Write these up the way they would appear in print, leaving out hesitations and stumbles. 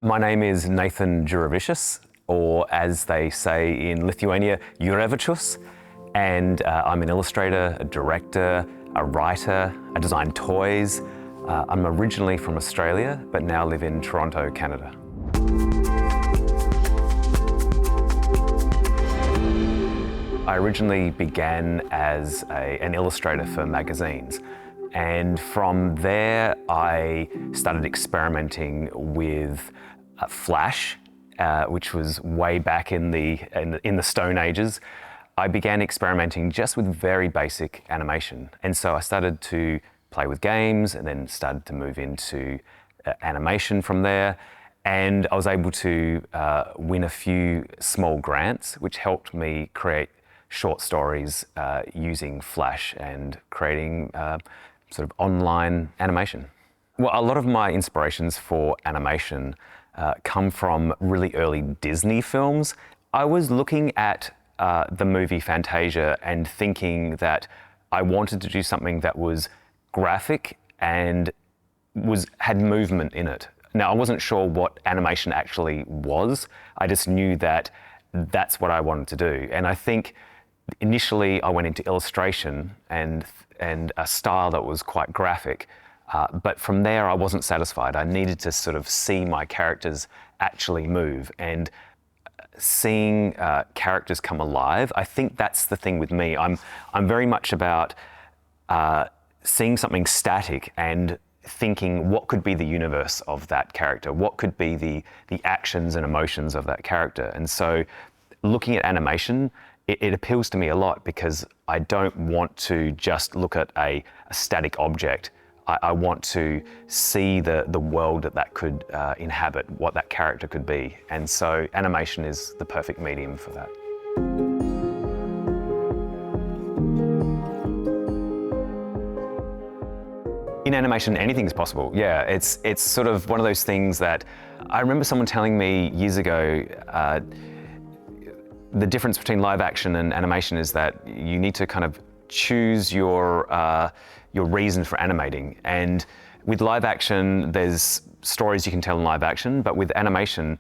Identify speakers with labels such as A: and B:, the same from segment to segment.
A: My name is Nathan Jurevicius, or as they say in Lithuania, Jurevicius, and I'm an illustrator, a director, a writer. I design toys. I'm originally from Australia, but now live in Toronto, Canada. I originally began as an illustrator for magazines. And from there, I started experimenting with Flash, which was way back in the Stone Ages. I began experimenting just with very basic animation. And so I started to play with games and then started to move into animation from there. And I was able to win a few small grants, which helped me create short stories using Flash and creating sort of online animation. Well, a lot of my inspirations for animation come from really early Disney films. I was looking at the movie Fantasia and thinking that I wanted to do something that was graphic and had movement in it. Now, I wasn't sure what animation actually was. I just knew that that's what I wanted to do. And I think initially I went into illustration and a style that was quite graphic. But from there, I wasn't satisfied. I needed to sort of see my characters actually move, and seeing characters come alive. I think that's the thing with me. I'm very much about seeing something static and thinking what could be the universe of that character, what could be the actions and emotions of that character. And so looking at animation, it appeals to me a lot because I don't want to just look at a static object. I want to see the world that could inhabit, what that character could be. And so animation is the perfect medium for that. In animation, anything's possible. Yeah, it's sort of one of those things that I remember someone telling me years ago, the difference between live action and animation is that you need to kind of choose your reason for animating. And with live action, there's stories you can tell in live action, but with animation,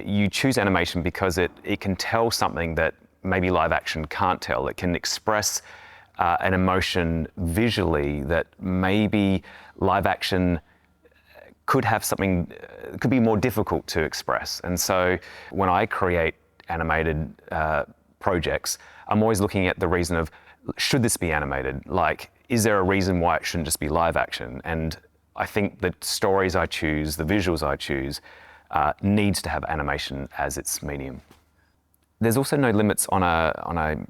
A: you choose animation because it can tell something that maybe live action can't tell. It can express an emotion visually that maybe live action could have something, could be more difficult to express. And so when I create animated projects, I'm always looking at the reason of, should this be animated? Like, is there a reason why it shouldn't just be live action? And I think the stories I choose, the visuals I choose, needs to have animation as its medium. There's also no limits on a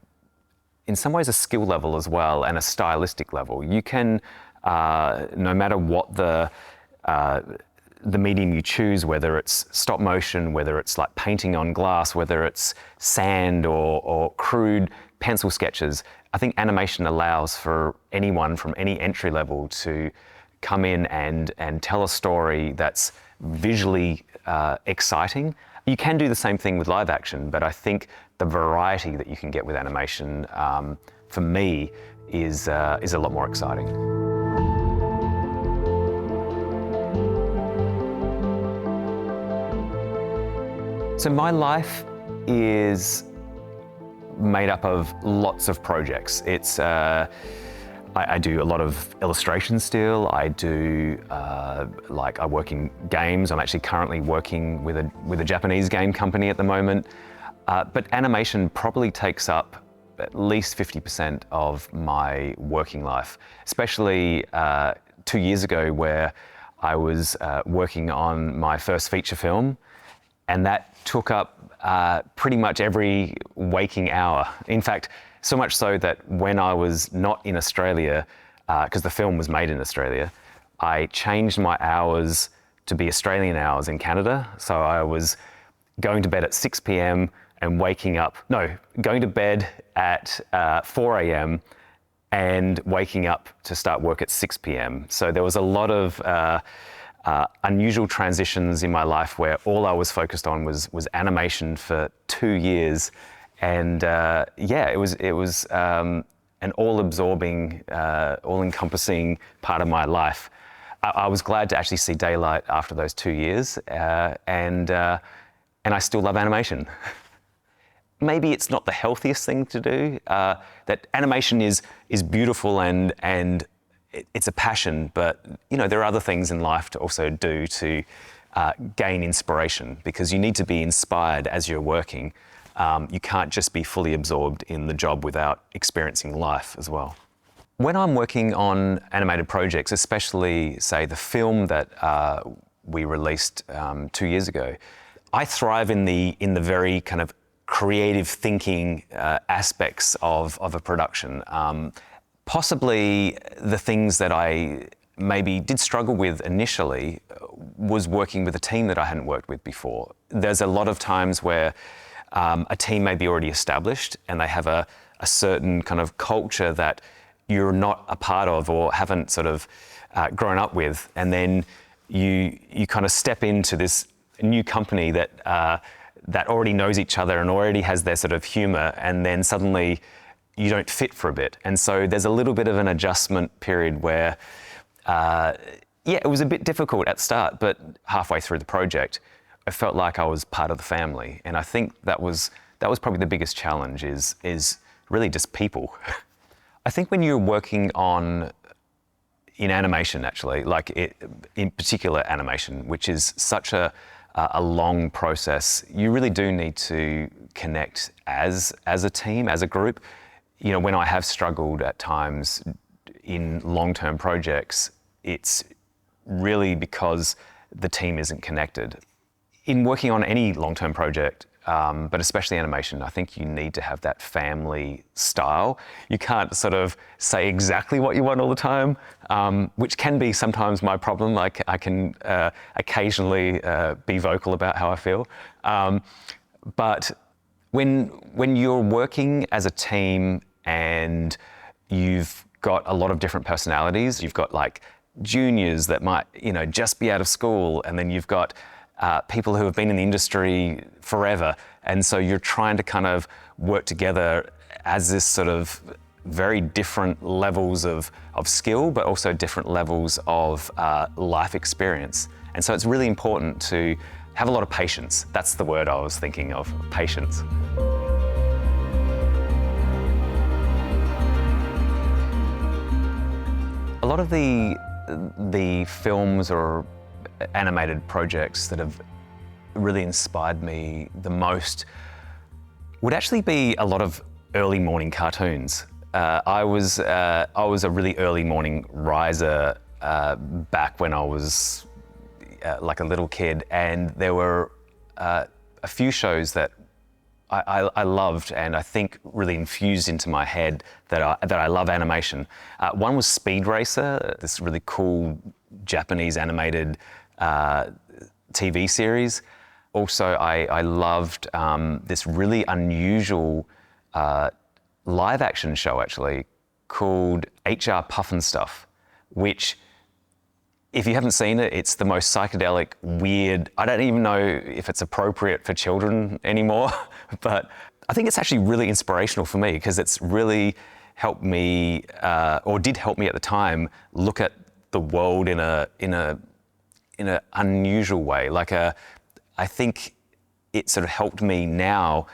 A: in some ways a skill level as well, and a stylistic level. You can, no matter what the medium you choose, whether it's stop motion, whether it's like painting on glass, whether it's sand or crude pencil sketches, I think animation allows for anyone from any entry level to come in and tell a story that's visually exciting. You can do the same thing with live action, but I think the variety that you can get with animation, for me, is a lot more exciting. So my life is made up of lots of projects. It's I do a lot of illustration still. I do I work in games. I'm actually currently working with a Japanese game company at the moment. But animation probably takes up at least 50% of my working life, especially 2 years ago, where I was working on my first feature film, and that took up pretty much every waking hour. In fact, so much so that when I was not in Australia, because the film was made in Australia, I changed my hours to be Australian hours in Canada. So I was going to bed at 6 p.m. and going to bed at 4 a.m. and waking up to start work at 6 p.m. So there was a lot of unusual transitions in my life where all I was focused on was animation for 2 years, and it was an all-absorbing, all-encompassing part of my life. I was glad to actually see daylight after those 2 years, and I still love animation. Maybe it's not the healthiest thing to do. That animation is beautiful and it's a passion, but there are other things in life to also do to gain inspiration, because you need to be inspired as you're working. You can't just be fully absorbed in the job without experiencing life as well. When I'm working on animated projects, especially, say, the film that we released 2 years ago, I thrive in the very kind of creative thinking aspects of a production. Possibly the things that I maybe did struggle with initially was working with a team that I hadn't worked with before. There's a lot of times where a team may be already established and they have a certain kind of culture that you're not a part of or haven't sort of grown up with, and then you kind of step into this new company that already knows each other and already has their sort of humour, and then suddenly you don't fit for a bit. And so there's a little bit of an adjustment period where, it was a bit difficult at the start, but halfway through the project, I felt like I was part of the family. And I think that was probably the biggest challenge is really just people. I think when you're working in animation, actually, in particular animation, which is such a long process, you really do need to connect as a team, as a group. When I have struggled at times in long-term projects, it's really because the team isn't connected. In working on any long-term project, but especially animation, I think you need to have that family style. You can't sort of say exactly what you want all the time, which can be sometimes my problem. I can occasionally be vocal about how I feel. But when you're working as a team and you've got a lot of different personalities, you've got like juniors that might, just be out of school, and then you've got people who have been in the industry forever. And so you're trying to kind of work together as this sort of very different levels of skill, but also different levels of life experience. And so it's really important to have a lot of patience. That's the word I was thinking of, patience. A lot of the films or animated projects that have really inspired me the most would actually be a lot of early morning cartoons. I was a really early morning riser back when I was like a little kid, and there were a few shows that I loved and I think really infused into my head that I love animation. One was Speed Racer, this really cool Japanese animated TV series. Also, I loved this really unusual live action show actually called HR Pufnstuf, which, if you haven't seen it, it's the most psychedelic, weird, I don't even know if it's appropriate for children anymore, but I think it's actually really inspirational for me because it's really helped me, or did help me at the time, look at the world in an unusual way. I think it sort of helped me now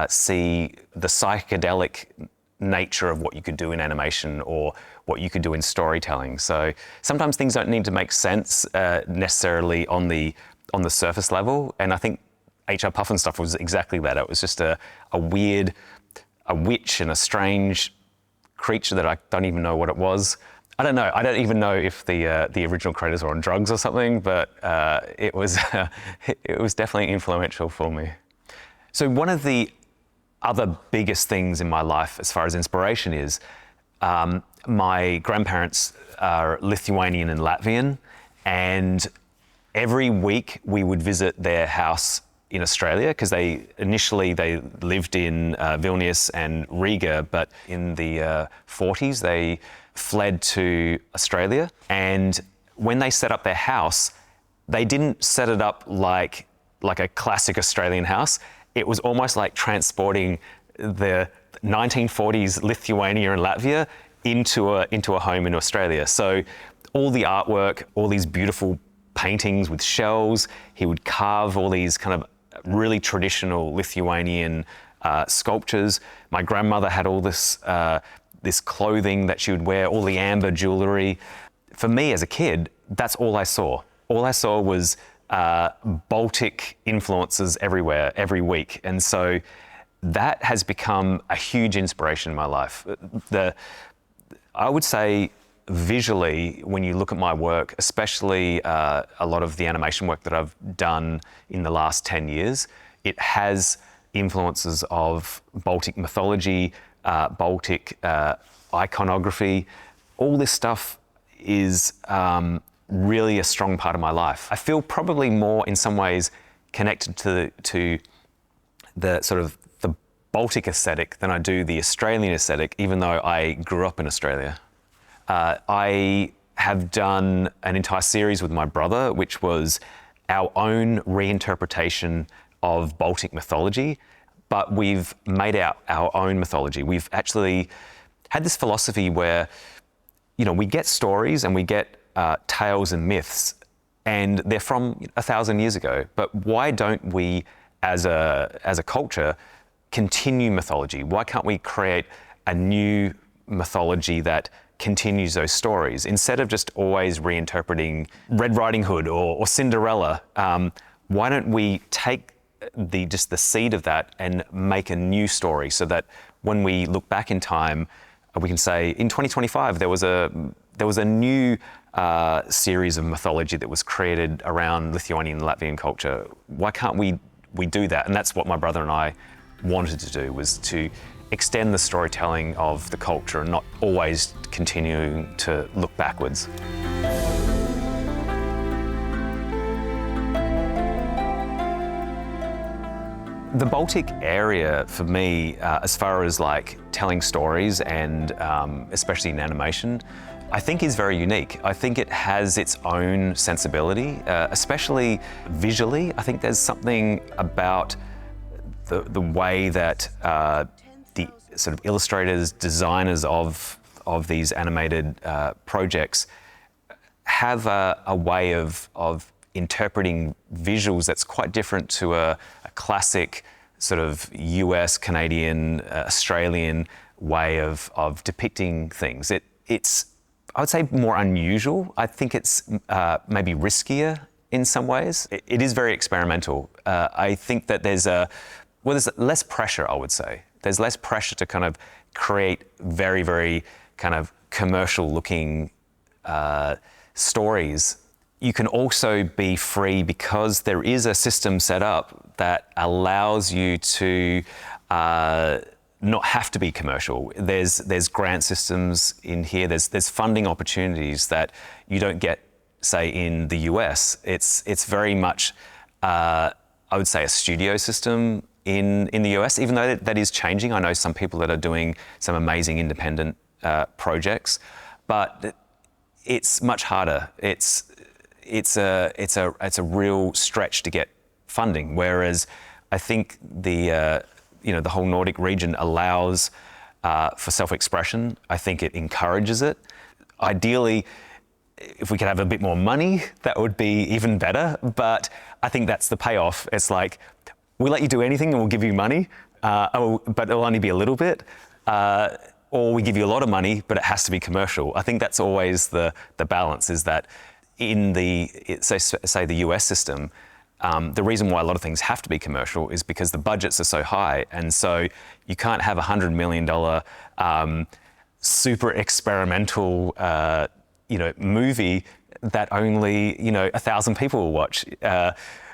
A: see the psychedelic nature of what you could do in animation or what you could do in storytelling. So sometimes things don't need to make sense necessarily on the surface level, and I think HR Pufnstuf was exactly that. It was just a witch and a strange creature that I don't even know what it was. I don't know. I don't even know if the original creators were on drugs or something, but it was definitely influential for me. So one of the other biggest things in my life as far as inspiration is, my grandparents are Lithuanian and Latvian, and every week we would visit their house in Australia because they lived in Vilnius and Riga, but in the 40s they fled to Australia. And when they set up their house, they didn't set it up like a classic Australian house. It was almost like transporting the 1940s Lithuania and Latvia into a home in Australia. So all the artwork, all these beautiful paintings with shells. He would carve all these kind of really traditional Lithuanian sculptures. My grandmother had all this clothing that she would wear, all the amber jewelry. For me as a kid, that's all I saw. All I saw was Baltic influences everywhere, every week. And so that has become a huge inspiration in my life. I would say visually, when you look at my work, especially a lot of the animation work that I've done in the last 10 years, it has influences of Baltic mythology, Baltic iconography. All this stuff is really a strong part of my life. I feel probably more in some ways connected to the sort of the Baltic aesthetic than I do the Australian aesthetic, even though I grew up in Australia. I have done an entire series with my brother, which was our own reinterpretation of Baltic mythology, but we've made our own mythology. We've actually had this philosophy where, you know, we get stories and we get tales and myths, and they're from 1,000 years ago. But why don't we, as a culture, continue mythology? Why can't we create a new mythology that continues those stories instead of just always reinterpreting Red Riding Hood or Cinderella? Why don't we take just the seed of that and make a new story so that when we look back in time, we can say in 2025 there was a new series of mythology that was created around Lithuanian and Latvian culture. Why can't we do that? And that's what my brother and I wanted to do, was to extend the storytelling of the culture and not always continuing to look backwards. The Baltic area, for me, as far as like telling stories and especially in animation, I think is very unique. I think it has its own sensibility, especially visually. I think there's something about the way that the sort of illustrators, designers of these animated projects have a way of interpreting visuals that's quite different to a classic sort of US, Canadian, Australian way of depicting things. It's, I would say, more unusual. I think it's maybe riskier in some ways. It is very experimental. I think that there's less pressure, I would say. There's less pressure to kind of create very, very kind of commercial looking stories. You can also be free because there is a system set up that allows you to not have to be commercial. There's grant systems in here. There's funding opportunities that you don't get, say, in the US. It's very much, I would say, a studio system in the US, even though that is changing. I know some people that are doing some amazing independent projects, but it's much harder. It's a real stretch to get funding. Whereas I think the whole Nordic region allows for self-expression. I think it encourages it. Ideally, if we could have a bit more money, that would be even better. But I think that's the payoff. It's like, we'll let you do anything and we'll give you money, but it'll only be a little bit. Or we give you a lot of money, but it has to be commercial. I think that's always the balance, is that in say the US system, the reason why a lot of things have to be commercial is because the budgets are so high. And so you can't have $100 million super experimental movie that only 1,000 people will watch.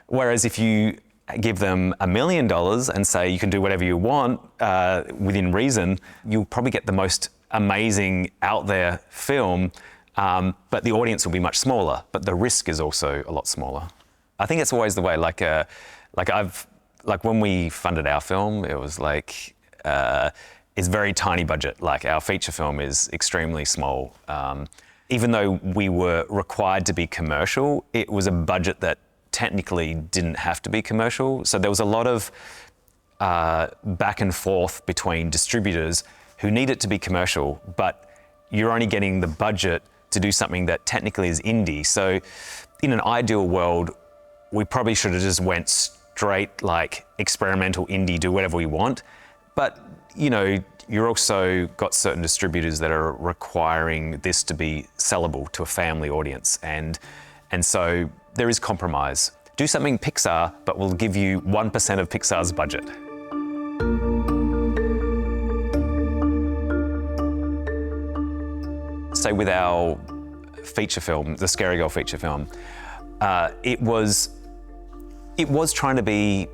A: Whereas if you give them $1 million and say you can do whatever you want within reason, you'll probably get the most amazing out there film, but the audience will be much smaller, but the risk is also a lot smaller. I think it's always the way. Like when we funded our film, it was like it's very tiny budget. Like our feature film is extremely small. Even though we were required to be commercial, it was a budget that technically didn't have to be commercial. So there was a lot of back and forth between distributors who need it to be commercial, but you're only getting the budget to do something that technically is indie. So in an ideal world, we probably should have just went straight like experimental indie, do whatever we want. But you know, you're also got certain distributors that are requiring this to be sellable to a family audience. And so there is compromise. Do something Pixar, but we'll give you 1% of Pixar's budget. So with our feature film, the Scary Girl feature film, it was trying to be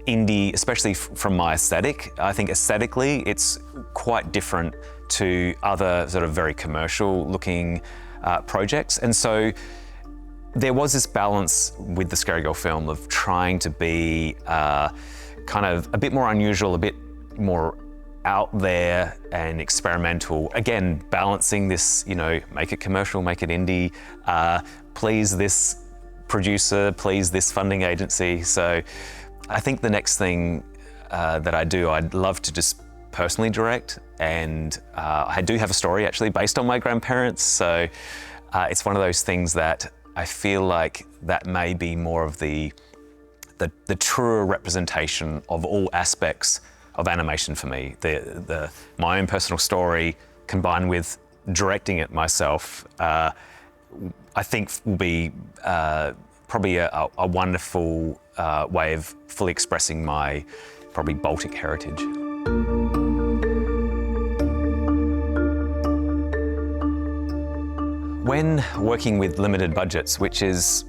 A: indie, especially from my aesthetic. I think aesthetically, it's quite different to other sort of very commercial looking projects. And so there was this balance with the Scary Girl film of trying to be kind of a bit more unusual, a bit more out there and experimental. Again, balancing this, you know, make it commercial, make it indie, please this producer, please this funding agency. So I think the next thing that I do, I'd love to just personally direct, and I do have a story actually based on my grandparents. So it's one of those things that I feel like that may be more of the truer representation of all aspects of animation for me. My own personal story combined with directing it myself, I think will be probably a wonderful way of fully expressing my probably Baltic heritage. When working with limited budgets, which is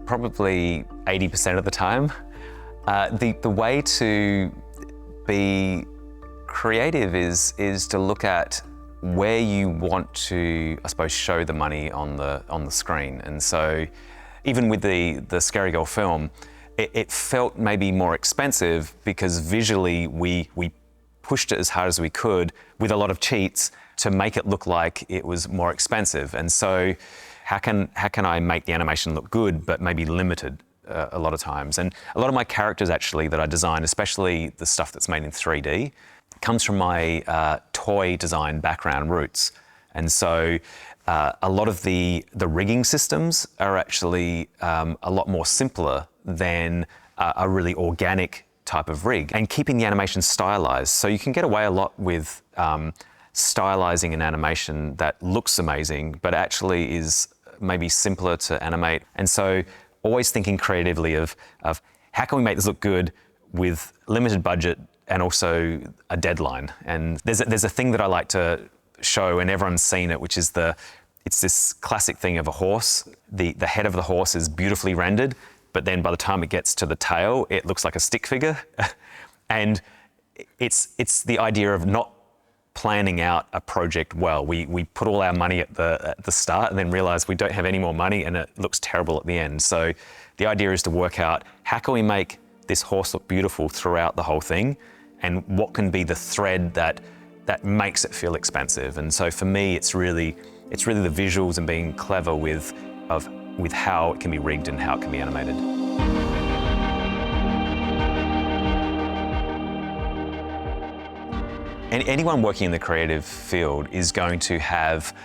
A: probably 80% of the time, the way to be creative is to look at where you want to, I suppose, show the money on the screen. And so even with the Scary Girl film, it felt maybe more expensive because visually we pushed it as hard as we could with a lot of cheats to make it look like it was more expensive. And so how can I make the animation look good but maybe limited a lot of times? And a lot of my characters actually that I design, especially the stuff that's made in 3D, comes from my toy design background roots. And so a lot of the rigging systems are actually a lot more simpler than a really organic type of rig, and keeping the animation stylized. So you can get away a lot with stylizing an animation that looks amazing, but actually is maybe simpler to animate. And so always thinking creatively of how can we make this look good with limited budget and also a deadline. And there's a thing that I like to show, and everyone's seen it, which is it's this classic thing of a horse. The head of the horse is beautifully rendered, but then by the time it gets to the tail, it looks like a stick figure. And it's the idea of not planning out a project well. We put all our money at the start and then realize we don't have any more money and it looks terrible at the end. So the idea is to work out how can we make this horse look beautiful throughout the whole thing, and what can be the thread that makes it feel expensive. And so for me, it's really the visuals and being clever with how it can be rigged and how it can be animated. And anyone working in the creative field is going to have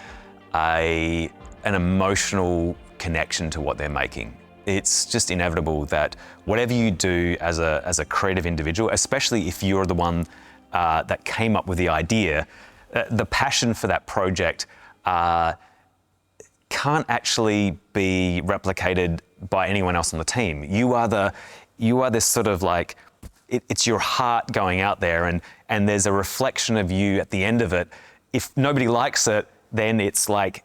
A: an emotional connection to what they're making. It's just inevitable that whatever you do as a creative individual, especially if you're the one that came up with the idea, the passion for that project can't actually be replicated by anyone else on the team. You are this sort of like, it's your heart going out there, and there's a reflection of you at the end of it. If nobody likes it, then it's like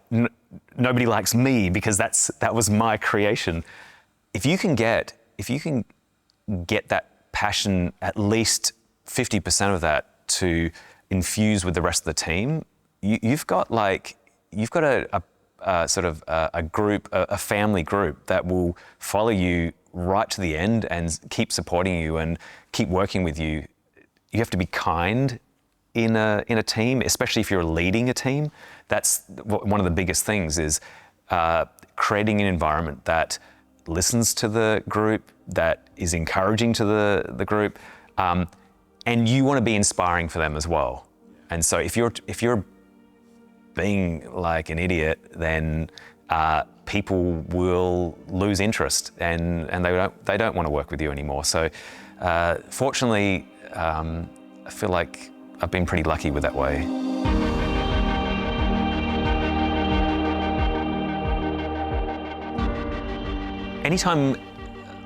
A: nobody likes me, because that was my creation. If you can get that passion, at least 50% of that, to infuse with the rest of the team, you've got a sort of a group, a family group that will follow you right to the end and keep supporting you and keep working with you. You have to be kind in a team, especially if you're leading a team. That's one of the biggest things, is creating an environment that listens to the group, that is encouraging to the group, and you want to be inspiring for them as well. And so if you're being like an idiot, then people will lose interest and they don't want to work with you anymore. So fortunately, I feel like I've been pretty lucky with that way. Anytime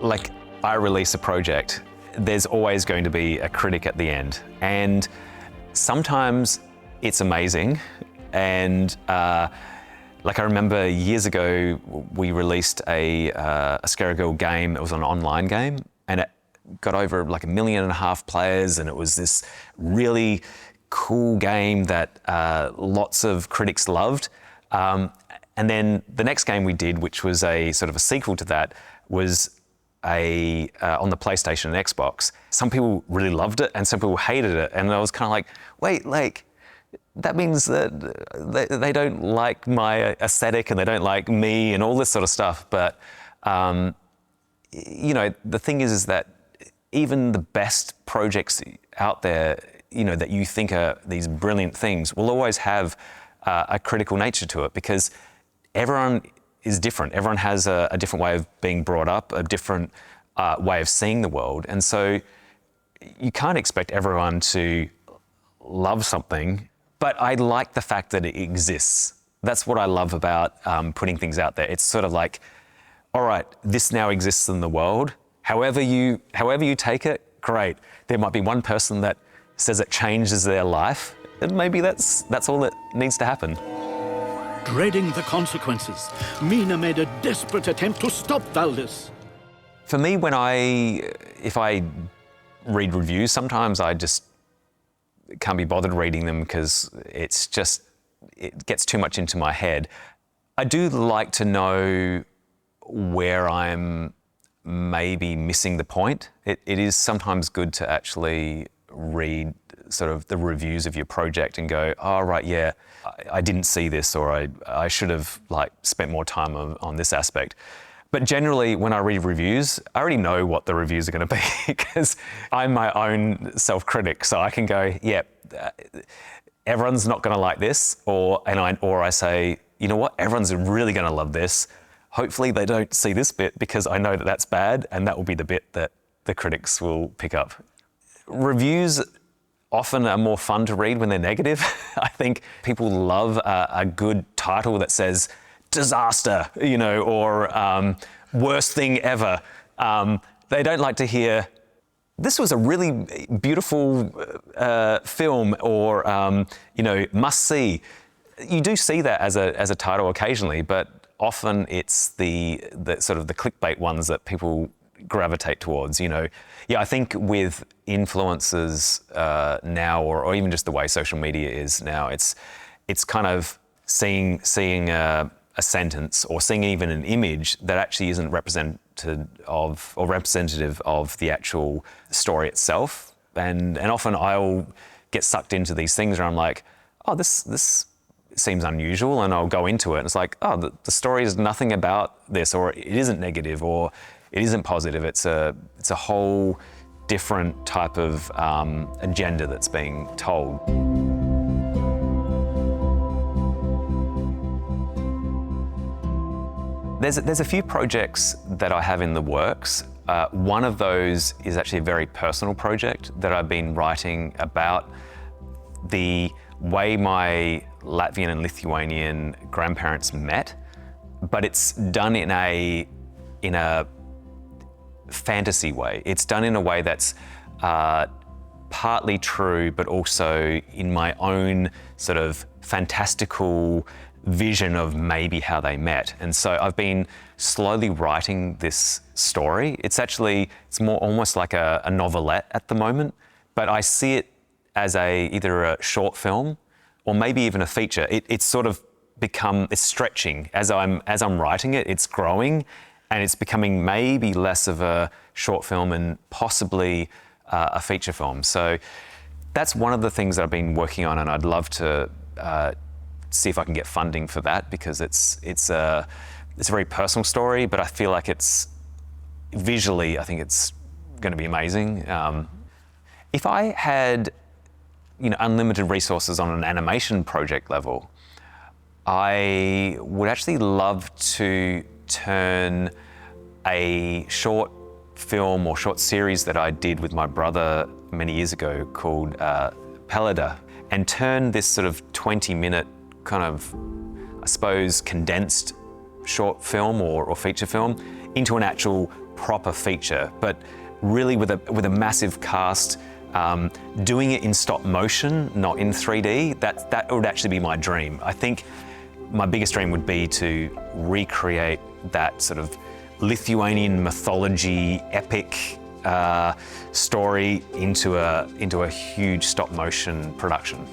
A: like I release a project, there's always going to be a critic at the end. And sometimes it's amazing. And like I remember years ago, we released a Scaragirl game. It was an online game, and it got over like 1.5 million players, and it was this really cool game that lots of critics loved. And then the next game we did, which was a sort of a sequel to that, was on the PlayStation and Xbox. Some people really loved it, and some people hated it. And I was kind of like, wait, like, that means that they don't like my aesthetic and they don't like me and all this sort of stuff. But, you know, the thing is that even the best projects out there, you know, that you think are these brilliant things will always have a critical nature to it, because everyone is different. Everyone has a different way of being brought up, a different way of seeing the world. And so you can't expect everyone to love something, but I like the fact that it exists. That's what I love about putting things out there. It's sort of like, all right, this now exists in the world. However you take it, great. There might be one person that says it changes their life, and maybe that's all that needs to happen.
B: Dreading the consequences, Mina made a desperate attempt to stop Valdis.
A: For me, if I read reviews, sometimes I just can't be bothered reading them because it gets too much into my head. I do like to know where I'm maybe missing the point. It is sometimes good to actually read sort of the reviews of your project and go, oh, right, yeah, I didn't see this, or I should have like spent more time on this aspect. But generally, when I read reviews, I already know what the reviews are going to be because I'm my own self-critic. So I can go, yeah, everyone's not going to like this, or I say, you know what, everyone's really going to love this. Hopefully they don't see this bit because I know that that's bad, and that will be the bit that the critics will pick up. Reviews often are more fun to read when they're negative. I think people love a good title that says disaster, you know, or worst thing ever. They don't like to hear, this was a really beautiful film, or, you know, must see. You do see that as a title occasionally, but often it's the sort of the clickbait ones that people gravitate towards, you know. Yeah, I think with influencers now, or even just the way social media is now, it's kind of seeing a sentence, or seeing even an image that actually isn't representative of the actual story itself. And often I'll get sucked into these things where I'm like, oh, this seems unusual, and I'll go into it, and it's like, oh, the story is nothing about this, or it isn't negative, or it isn't positive. It's a whole different type of agenda that's being told. There's a few projects that I have in the works. One of those is actually a very personal project that I've been writing about the way my Latvian and Lithuanian grandparents met, but it's done in a fantasy way. It's done in a way that's partly true, but also in my own sort of fantastical vision of maybe how they met. And so I've been slowly writing this story. It's more almost like a novelette at the moment, but I see it as either a short film or maybe even a feature. It's sort of it's stretching as I'm writing it. It's growing, and it's becoming maybe less of a short film and possibly a feature film. So that's one of the things that I've been working on, and I'd love to see if I can get funding for that, because it's a very personal story, but I feel like it's visually, I think it's going to be amazing. If I had unlimited resources on an animation project level, I would actually love to turn a short film or short series that I did with my brother many years ago called Pelida, and turn this sort of 20-minute kind of, I suppose, condensed short film or feature film into an actual proper feature, but really with a massive cast, doing it in stop motion, not in 3D. That would actually be my dream. I think my biggest dream would be to recreate that sort of Lithuanian mythology epic story into a huge stop motion production.